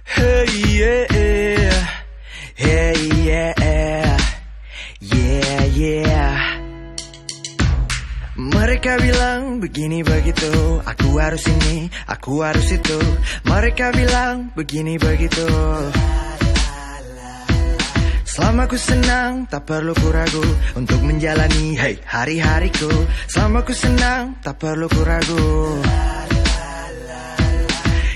Hey yeah, hey yeah, yeah yeah. Mereka bilang begini begitu, aku harus ini, aku harus itu. Mereka bilang begini begitu. Selama ku senang, tak perlu ku ragu untuk menjalani hari-hariku. Selama ku senang, tak perlu ku ragu.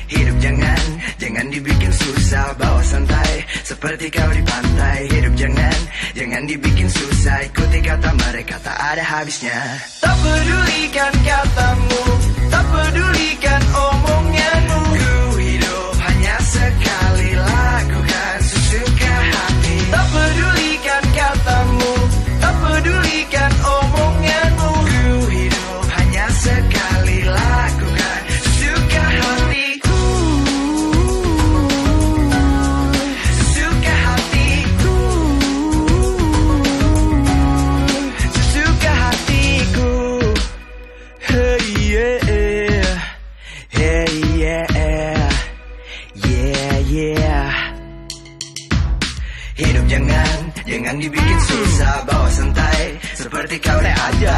Hidup jangan dibikin susah, bawa santai seperti kau di pantai. Hidup jangan dibikin susah, ikuti kata mereka tak ada habisnya. Tak pedulikan katamu, tak pedulikan omonganmu. Ku hidup hanya sekali, lakukan sesuka hati. Tak pedulikan katamu, tak pedulikan omonganmu. Ku hidup hanya sekali, lakukan sesuka hati. Hidup jangan dibikin susah, bawa santai seperti kau aja.